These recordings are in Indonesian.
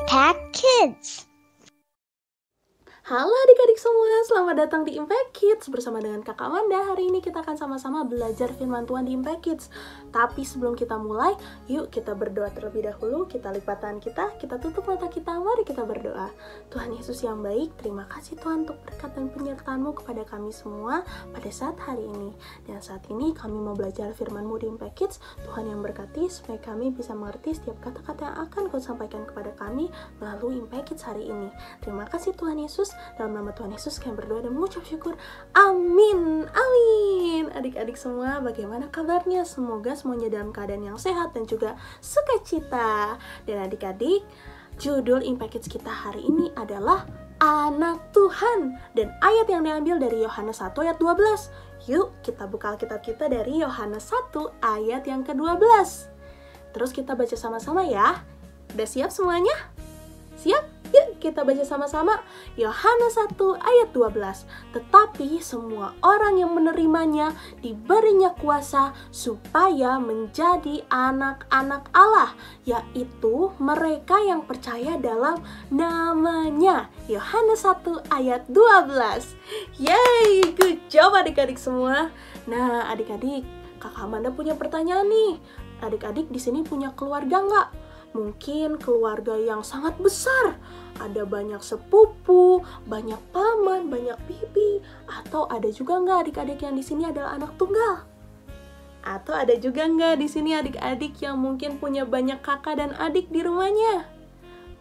Impact Kids. Halo adik-adik semua, selamat datang di Impact Kids. Bersama dengan Kakak Amanda, hari ini kita akan sama-sama belajar firman Tuhan di Impact Kids. Tapi sebelum kita mulai, yuk kita berdoa terlebih dahulu. Kita lipat tangan kita tutup mata kita, mari kita berdoa. Tuhan Yesus yang baik, terima kasih Tuhan untuk berkat dan penyertaan-Mu kepada kami semua pada saat hari ini. Dan saat ini kami mau belajar firman-Mu di Impact Kids. Tuhan yang berkati supaya kami bisa mengerti setiap kata-kata yang akan Kau sampaikan kepada kami melalui Impact Kids hari ini. Terima kasih Tuhan Yesus. Dalam nama Tuhan Yesus kami berdoa dan mengucap syukur. Amin. Amin. Adik-adik semua, bagaimana kabarnya? Semoga semuanya dalam keadaan yang sehat dan juga sukacita. Dan adik-adik, judul Impact Kids kita hari ini adalah Anak Tuhan. Dan ayat yang diambil dari Yohanes 1 ayat 12. Yuk kita buka Alkitab kita dari Yohanes 1 ayat yang ke-12. Terus kita baca sama-sama ya. Udah siap semuanya? Siap? Yuk kita baca sama-sama Yohanes 1 ayat 12. Tetapi semua orang yang menerimanya diberinya kuasa supaya menjadi anak-anak Allah, yaitu mereka yang percaya dalam namanya. Yohanes 1 ayat 12. Yeay, good job adik-adik semua. Nah adik-adik, Kakak Amanda punya pertanyaan nih. Adik-adik di sini punya keluarga nggak? Mungkin keluarga yang sangat besar, ada banyak sepupu, banyak paman, banyak bibi, atau ada juga nggak adik-adik yang di sini adalah anak tunggal? Atau ada juga nggak di sini adik-adik yang mungkin punya banyak kakak dan adik di rumahnya?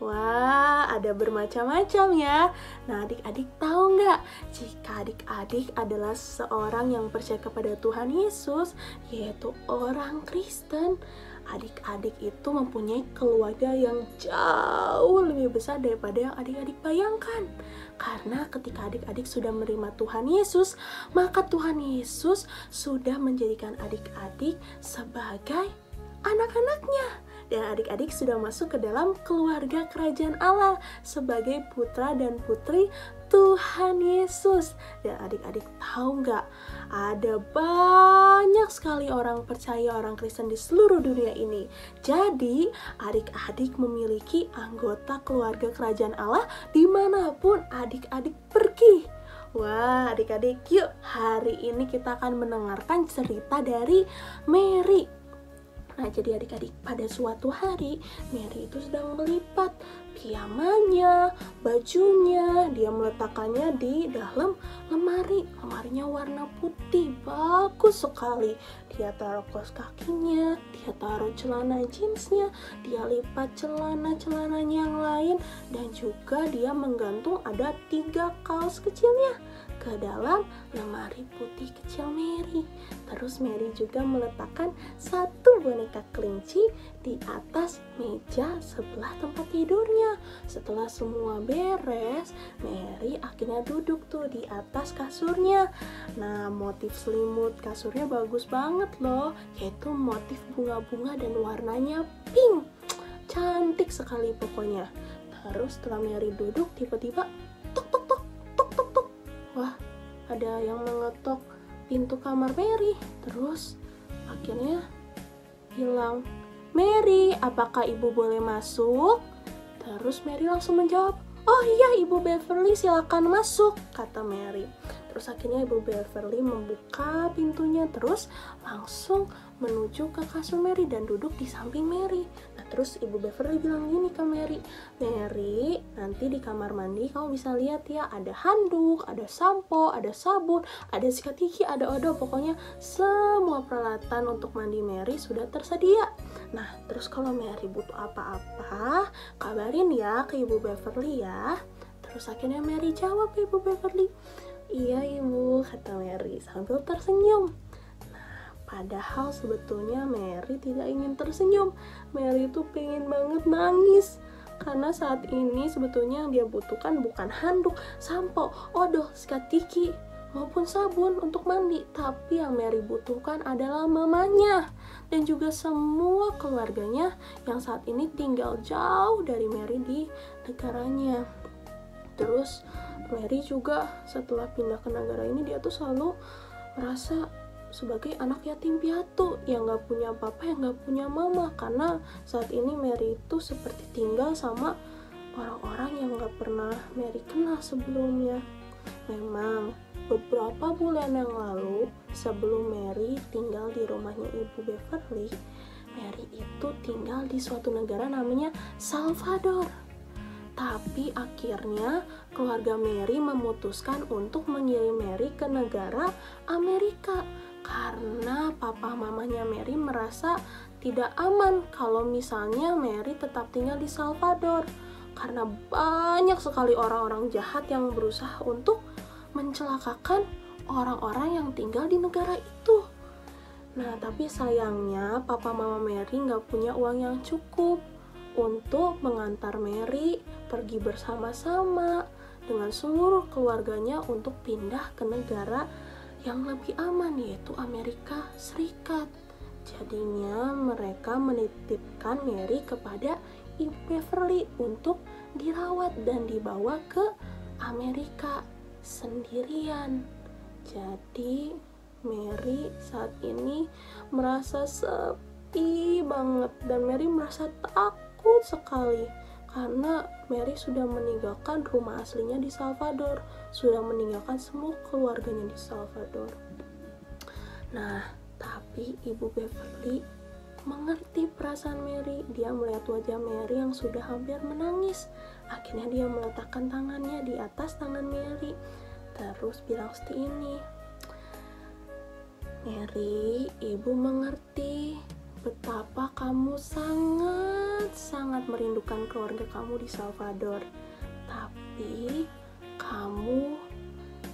Wah, ada bermacam-macam ya. Nah, adik-adik tahu nggak? Jika adik-adik adalah seorang yang percaya kepada Tuhan Yesus, yaitu orang Kristen, adik-adik itu mempunyai keluarga yang jauh lebih besar daripada yang adik-adik bayangkan. Karena ketika adik-adik sudah menerima Tuhan Yesus, maka Tuhan Yesus sudah menjadikan adik-adik sebagai anak-anaknya. Dan adik-adik sudah masuk ke dalam keluarga kerajaan Allah sebagai putra dan putri Tuhan Yesus. Dan adik-adik tahu nggak? Ada banyak sekali orang percaya, orang Kristen di seluruh dunia ini. Jadi adik-adik memiliki anggota keluarga kerajaan Allah dimanapun adik-adik pergi. Wah adik-adik, yuk hari ini kita akan mendengarkan cerita dari Mary. Nah, jadi adik-adik, pada suatu hari Mary itu sedang melipat pijamannya, bajunya, dia meletakkannya di dalam lemari. Lemarinya warna putih, bagus sekali. Dia taruh kaos kakinya, dia taruh celana jeansnya, dia lipat celana-celananya yang lain, dan juga dia menggantung ada 3 kaos kecilnya ke dalam lemari putih kecil Mary. Terus Mary juga meletakkan 1 boneka kelinci di atas meja sebelah tempat tidurnya. Setelah semua beres, Mary akhirnya duduk tuh di atas kasurnya. Nah, motif selimut kasurnya bagus banget loh, yaitu motif bunga-bunga dan warnanya pink. Cantik sekali pokoknya. Terus setelah Mary duduk, tiba-tiba tok tok tok tok tok tok. Wah, ada yang mengetok pintu kamar Mary. Terus akhirnya bilang, "Mary, apakah ibu boleh masuk?" Terus Mary langsung menjawab, "Oh iya Ibu Beverly, silakan masuk," kata Mary. Terus akhirnya Ibu Beverly membuka pintunya, terus langsung menuju ke kasur Mary dan duduk di samping Mary. Nah, terus Ibu Beverly bilang gini ke Mary, "Mary, nanti di kamar mandi kamu bisa lihat ya, ada handuk, ada sampo, ada sabun, ada sikat gigi, ada odol, pokoknya semua peralatan untuk mandi Mary sudah tersedia. Nah, terus kalau Mary butuh apa-apa, kabarin ya ke Ibu Beverly ya." Terus akhirnya Mary jawab ke Ibu Beverly, "Iya Ibu," kata Mary sambil tersenyum. Nah, padahal sebetulnya Mary tidak ingin tersenyum. Mary itu pengen banget nangis. Karena saat ini sebetulnya yang dia butuhkan bukan handuk, sampo, odol, sikat gigi, maupun sabun untuk mandi. Tapi yang Mary butuhkan adalah mamanya dan juga semua keluarganya yang saat ini tinggal jauh dari Mary di negaranya. Terus Mary juga setelah pindah ke negara ini, dia tuh selalu merasa sebagai anak yatim piatu yang gak punya papa, yang gak punya mama. Karena saat ini Mary itu seperti tinggal sama orang-orang yang gak pernah Mary kenal sebelumnya. Memang beberapa bulan yang lalu, sebelum Mary tinggal di rumahnya Ibu Beverly, Mary itu tinggal di suatu negara namanya Salvador. Tapi akhirnya keluarga Mary memutuskan untuk mengirim Mary ke negara Amerika karena papa mamanya Mary merasa tidak aman kalau misalnya Mary tetap tinggal di Salvador, karena banyak sekali orang-orang jahat yang berusaha untuk mencelakakan orang-orang yang tinggal di negara itu. Nah, tapi sayangnya papa mama Mary nggak punya uang yang cukup untuk mengantar Mary pergi bersama-sama dengan seluruh keluarganya untuk pindah ke negara yang lebih aman, yaitu Amerika Serikat. Jadinya mereka menitipkan Mary kepada Ibu Beverly untuk dirawat dan dibawa ke Amerika sendirian. Jadi Mary saat ini merasa sepi banget dan Mary merasa takut sekali karena Mary sudah meninggalkan rumah aslinya di Salvador, sudah meninggalkan semua keluarganya di Salvador. Nah, tapi Ibu Beverly mengerti perasaan Mary. Dia melihat wajah Mary yang sudah hampir menangis. Akhirnya dia meletakkan tangannya di atas tangan Mary, terus bilang seperti ini, "Mary, Ibu mengerti betapa kamu sangat merindukan keluarga kamu di Salvador. Tapi kamu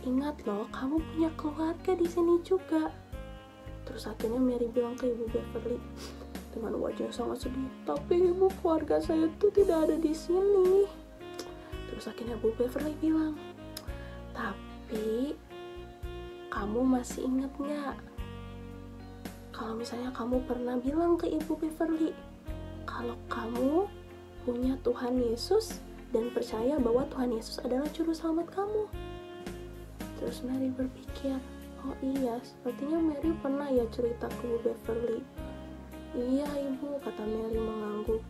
ingat loh, kamu punya keluarga di sini juga." Terus akhirnya Mary bilang ke Ibu Beverly dengan wajah yang sangat sedih, "Tapi Ibu, keluarga saya tuh tidak ada di sini." Terus akhirnya Ibu Beverly bilang, "Tapi kamu masih ingat nggak kalau misalnya kamu pernah bilang ke Ibu Beverly kalau kamu punya Tuhan Yesus dan percaya bahwa Tuhan Yesus adalah juru selamat kamu?" Terus Mary berpikir, "Oh iya, sepertinya Mary pernah ya cerita ke Ibu Beverly." "Iya Ibu," kata Mary mengangguk.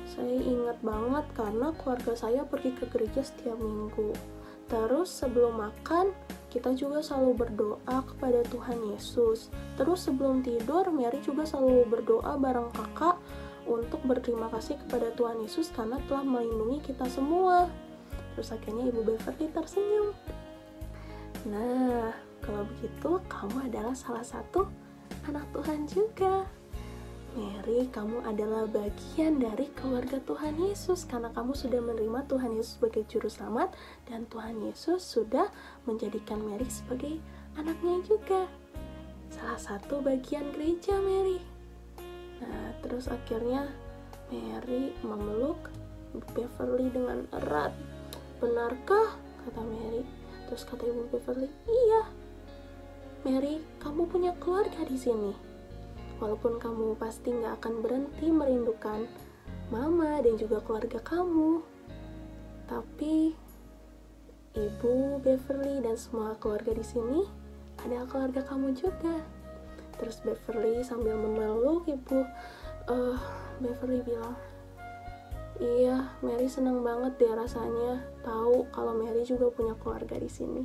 "Saya ingat banget karena keluarga saya pergi ke gereja setiap minggu. Terus sebelum makan, kita juga selalu berdoa kepada Tuhan Yesus. Terus sebelum tidur, Mary juga selalu berdoa bareng kakak untuk berterima kasih kepada Tuhan Yesus karena telah melindungi kita semua." Terus akhirnya Ibu Beverly tersenyum. "Nah, kalau begitu kamu adalah salah satu anak Tuhan juga. Mary, kamu adalah bagian dari keluarga Tuhan Yesus karena kamu sudah menerima Tuhan Yesus sebagai juru selamat dan Tuhan Yesus sudah menjadikan Mary sebagai anaknya juga. Salah satu bagian gereja Mary." Nah, terus akhirnya Mary memeluk Beverly dengan erat. "Benarkah?" kata Mary. Terus kata Ibu Beverly, "Iya, Mary, kamu punya keluarga di sini. Walaupun kamu pasti nggak akan berhenti merindukan Mama dan juga keluarga kamu, tapi Ibu Beverly dan semua keluarga di sini adalah keluarga kamu juga." Terus Beverly sambil memeluk Ibu Beverly bilang, "Iya, Mary senang banget deh rasanya tahu kalau Mary juga punya keluarga di sini."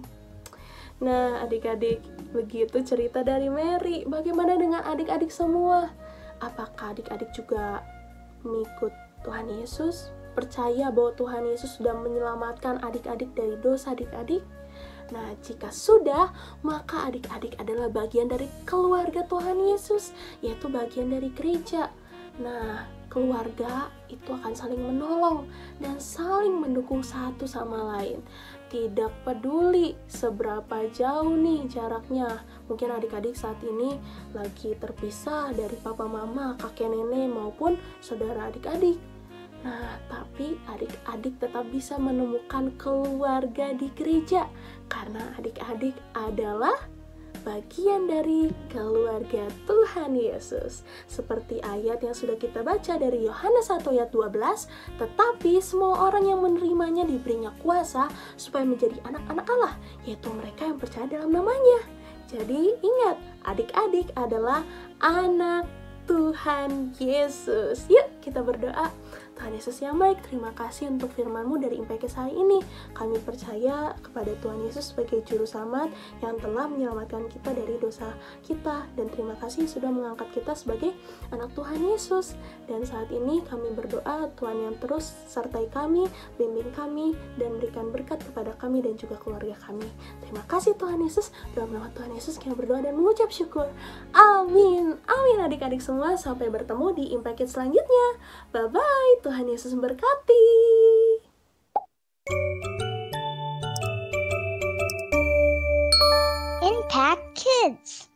Nah, adik-adik, begitu cerita dari Mary. Bagaimana dengan adik-adik semua? Apakah adik-adik juga mengikut Tuhan Yesus? Percaya bahwa Tuhan Yesus sudah menyelamatkan adik-adik dari dosa adik-adik? Nah, jika sudah, maka adik-adik adalah bagian dari keluarga Tuhan Yesus, yaitu bagian dari gereja. Nah, keluarga itu akan saling menolong dan saling mendukung satu sama lain. Tidak peduli seberapa jauh nih jaraknya. Mungkin adik-adik saat ini lagi terpisah dari papa mama, kakek nenek maupun saudara adik-adik. Nah, tapi adik-adik tetap bisa menemukan keluarga di gereja karena adik-adik adalah bagian dari keluarga Tuhan Yesus. Seperti ayat yang sudah kita baca dari Yohanes 1 ayat 12, "Tetapi semua orang yang menerimanya diberinya kuasa supaya menjadi anak-anak Allah, yaitu mereka yang percaya dalam namanya." Jadi ingat, adik-adik adalah anak Tuhan Yesus. Yuk kita berdoa. Tuhan Yesus yang baik, terima kasih untuk firman-Mu dari Impact Kids hari ini. Kami percaya kepada Tuhan Yesus sebagai Juru Selamat yang telah menyelamatkan kita dari dosa kita. Dan terima kasih sudah mengangkat kita sebagai anak Tuhan Yesus. Dan saat ini kami berdoa, Tuhan yang terus sertai kami, bimbing kami, dan berikan berkat kepada kami dan juga keluarga kami. Terima kasih Tuhan Yesus. Dalam nama Tuhan Yesus kami berdoa dan mengucap syukur. Amin. Amin adik-adik semua. Sampai bertemu di Impact Kids selanjutnya. Bye-bye. Tuhan Yesus memberkati. Impact Kids.